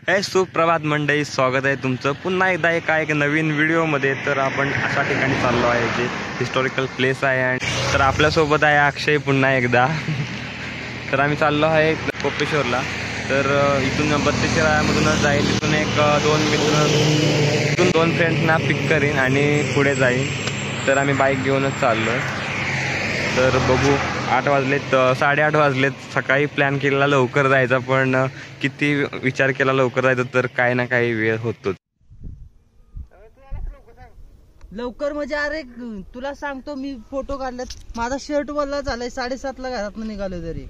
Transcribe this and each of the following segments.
हे सुप्रभात मंडळी, स्वागत आहे तुमचं पुन्हा एकदा एक नवीन व्हिडिओमध्ये। तर आपण अशा ठिकाणी चाललो आहे जे हिस्टॉरिकल प्लेस आहे आणि तर आपल्यासोबत आहे अक्षय पुन्हा एकदा। तर आम्ही चाललो आहे कोपेश्वरला। तर इथून 32 शिराळ्यामधूनच जाईल, तिथून इथून दोन फ्रेंड्सना पिक करीन आणि पुढे जाईन। तर आम्ही बाईक घेऊनच चाललो आहे। तर बघू, 8 वाजलेत, 8:30 वाजलेत। सकाळी प्लॅन केलेला लवकर जायचा, पण किती विचार केला लवकर जायचं तर काही ना काही वेळ होतोच। लवकर म्हणजे अरे तुला सांगतो, मी फोटो काढलेत, माझा शर्ट वल्ला झालाय, 7:30ला घरातून निघालो तरी।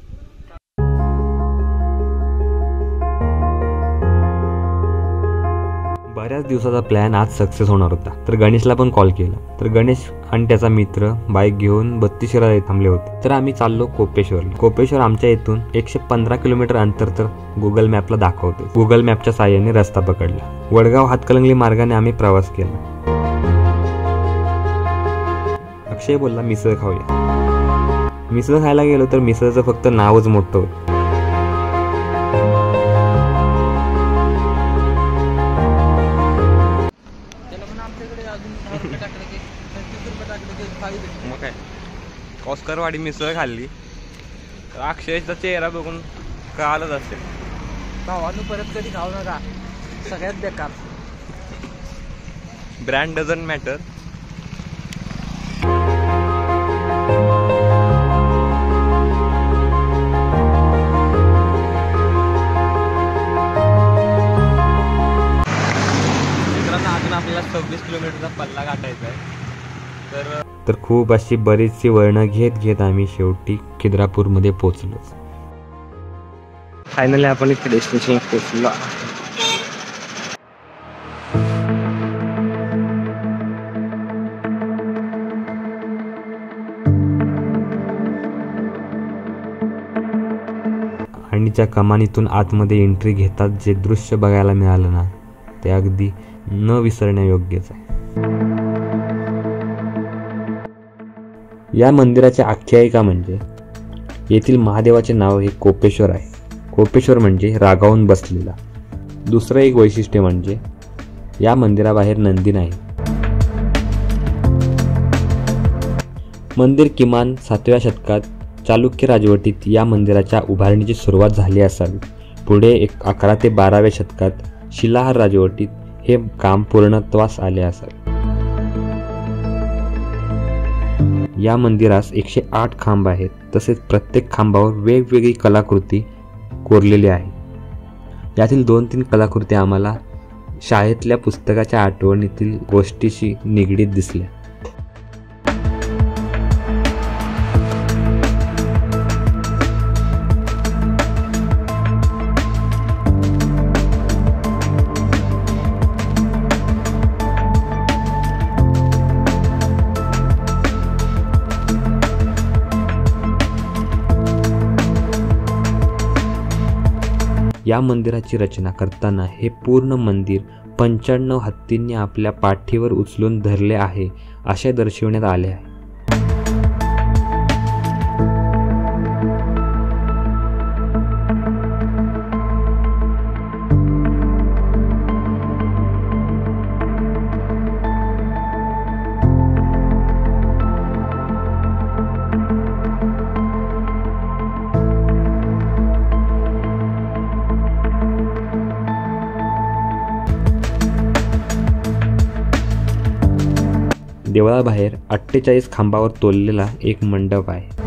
बऱ्याच दिवसाचा प्लॅन आज सक्सेस होणार होता। तर गणेशला पण कॉल केला, तर गणेश आणि त्याचा मित्र बाईक घेऊन 32 शिराळे थांबले होते। तर आम्ही चाललो कोपेश्वरला। कोपेश्वर आमच्या इथून 115 किलोमीटर अंतर तर गुगल मॅपला दाखवते। गुगल मॅपच्या साहाय्याने रस्ता पकडला। वडगाव हातकलंगली मार्गाने आम्ही प्रवास केला। अक्षय बोलला मिसळ खाऊया। मिसळ खायला गेलो तर मिसळचं फक्त नावच मोठं होतं। मग काय ऑस्करवाडी मिसळ खाल्ली तर अक्षयचा चेहरा बघून कळालंच असेल, भावानं परत कधी खाऊ नका, सगळ्यात बेकार। Brand doesn't matter. मित्रांनो, अजून आपल्याला 26 किलोमीटरचा पल्ला गाठायचा आहे। तर खूप अशी बरीचशी वळणं घेत आम्ही शेवटी खिद्रापूरमध्ये पोहोचलो। फायनली आपण इथे डेस्टिनेशनला पोहोचलो। आणि त्या कमानीतून आतमध्ये एंट्री घेतात जे दृश्य बघायला मिळालं ना, ते अगदी न विसरण्यायोग्यच आहे। या मंदिराची आख्यायिका म्हणजे येथील महादेवाचे नाव हे कोपेश्वर आहे। कोपेश्वर म्हणजे रागावून बसलेला। दुसरं एक वैशिष्ट्य म्हणजे या मंदिराबाहेर नंदी नाही। मंदिर किमान 7व्या शतकात चालुक्य राजवटीत या मंदिराच्या उभारणीची सुरुवात झाली असावी। पुढे 11 ते 12व्या शतकात शिलाहार राजवटीत हे काम पूर्णत्वास आले असावे। या मंदिरास 108 खांब आहेत, तसेच प्रत्येक खांबावर वेगवेगळी कलाकृती कोरलेली आहे। यातील 2-3 कलाकृती आम्हाला शाळेतल्या पुस्तकाच्या आठवणीतील गोष्टीशी निगडीत दिसल्या। या मंदिराची रचना करताना हे पूर्ण मंदिर 95 हत्तींनी आपल्या पाठीवर उचलून धरले आहे असे दर्शविण्यात आले आहे। देवळाबाहेर 48 खांबावर तोललेला एक मंडप आहे।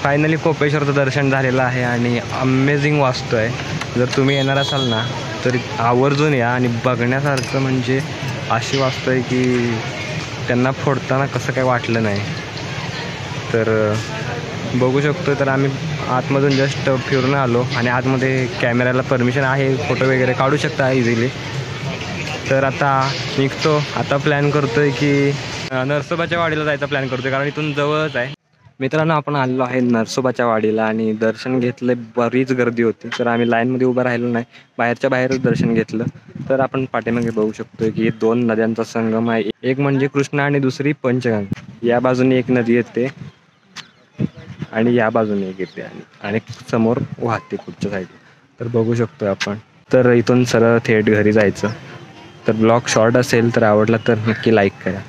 फायनली कोपेश्वरचं दर्शन झालेलं आहे आणि अमेझिंग वास्तू आहे। जर तुम्ही येणार असाल ना तर आवर्जून या आणि बघण्यासारखं म्हणजे अशी वास्तू आहे की त्यांना फोडताना कसं काय वाटलं नाही। तर बघू शकतो। तर आम्ही आतमधून जस्ट फिरून आलो आणि आतमध्ये कॅमेऱ्याला परमिशन आहे, फोटो वगैरे काढू शकता इझिली। तर आता निघतो। आता प्लॅन करतोय की नरसोबाच्या वाडीला जायचा प्लॅन करतोय, कारण इथून जवळच आहे। मित्रांनो, आपण आलेलो आहे नरसोबाच्या वाडीला आणि दर्शन घेतलं. बरीच गर्दी होती तर आम्ही लाईनमध्ये उभं राहिलो नाही, बाहेरच्या बाहेरच दर्शन घेतलं. तर आपण पाठीमागे बघू शकतो की 2 नद्यांचा संगम आहे. एक म्हणजे कृष्णा आणि दुसरी पंचगंगा. या बाजूने एक नदी येते आणि या बाजूने एक येते आणि समोर वाहते पुढच्या साईडला. तर बघू शकतो आपण. तर इथून सरळ थेट घरी जायचं. तर ब्लॉग शॉर्ट असेल तर आवडला तर नक्की लाईक करा.